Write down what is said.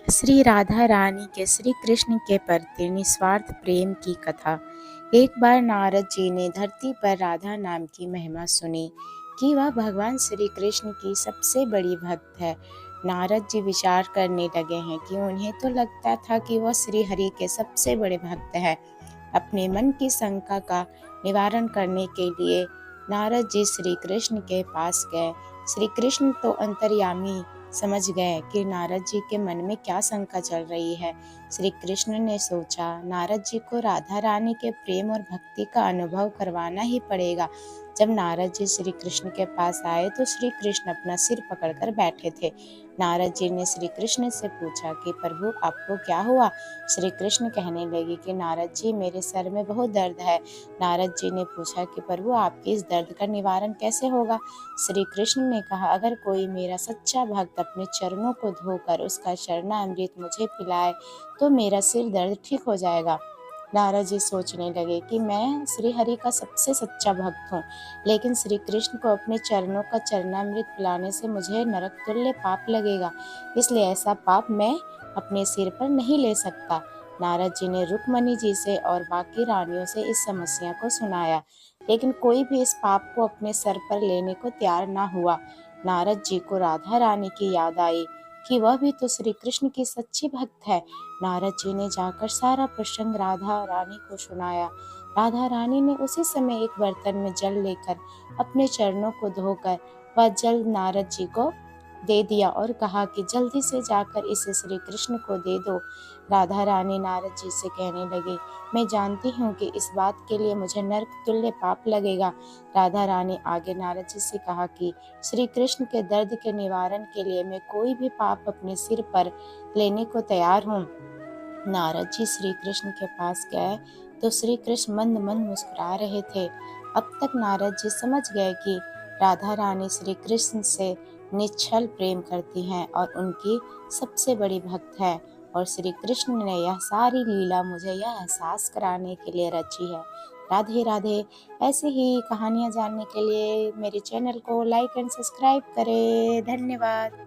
श्री राधा रानी के श्री कृष्ण के प्रति निस्वार्थ प्रेम की कथा। एक बार नारद जी ने धरती पर राधा नाम की महिमा सुनी कि वह भगवान श्री कृष्ण की सबसे बड़ी भक्त है। नारद जी विचार करने लगे हैं कि उन्हें तो लगता था कि वह श्री हरि के सबसे बड़े भक्त हैं। अपने मन की शंका का निवारण करने के लिए नारद जी श्री कृष्ण के पास गए। श्री कृष्ण तो अंतर्यामी समझ गए कि नारद जी के मन में क्या शंका चल रही है। श्री कृष्ण ने सोचा, नारद जी को राधा रानी के प्रेम और भक्ति का अनुभव करवाना ही पड़ेगा। जब नारद जी श्री कृष्ण के पास आए तो श्री कृष्ण अपना सिर पकड़कर बैठे थे। नारद जी ने श्री कृष्ण से पूछा कि प्रभु आपको क्या हुआ। श्री कृष्ण कहने लगे कि नारद जी मेरे सर में बहुत दर्द है। नारद जी ने पूछा कि प्रभु आपके इस दर्द का निवारण कैसे होगा। श्री कृष्ण ने कहा, अगर कोई मेरा सच्चा भक्त अपने चरणों को धोकर उसका चरणामृत मुझे पिलाए तो मेरा सिर दर्द ठीक हो जाएगा। नारद जी सोचने लगे कि मैं श्री हरि का सबसे सच्चा भक्त हूँ, लेकिन श्री कृष्ण को अपने चरणों का चरणामृत पिलाने से मुझे नरक तुल्य पाप लगेगा, इसलिए ऐसा पाप मैं अपने सिर पर नहीं ले सकता। नारद जी ने रुक्मणी जी से और बाकी रानियों से इस समस्या को सुनाया, लेकिन कोई भी इस पाप को अपने सर पर लेने को तैयार न हुआ। नारद जी को राधा रानी की याद आई कि वह भी तो श्री कृष्ण की सच्ची भक्त है। नारद जी ने जाकर सारा प्रसंग राधा रानी को सुनाया। राधा रानी ने उसी समय एक बर्तन में जल लेकर अपने चरणों को धोकर वह जल नारद जी को दे दिया और कहा कि जल्दी से जाकर इसे श्री कृष्ण को दे दो। राधा रानी नारद जी से कहने लगी, मैं जानती हूँ कि इस बात के लिए मुझे नरक तुल्य पाप लगेगा। राधा रानी आगे नारद जी से कहा कि श्री कृष्ण के दर्द के निवारण के लिए मैं कोई भी पाप अपने सिर पर लेने को तैयार हूँ। नारद जी श्री कृष्ण के पास गए तो श्री कृष्ण मंद मंद मुस्कुरा रहे थे। अब तक नारद जी समझ गए कि राधा रानी श्री कृष्ण से निश्चल प्रेम करती हैं और उनकी सबसे बड़ी भक्त है, और श्री कृष्ण ने यह सारी लीला मुझे यह एहसास कराने के लिए रची है। राधे राधे। ऐसे ही कहानियाँ जानने के लिए मेरे चैनल को लाइक एंड सब्सक्राइब करें। धन्यवाद।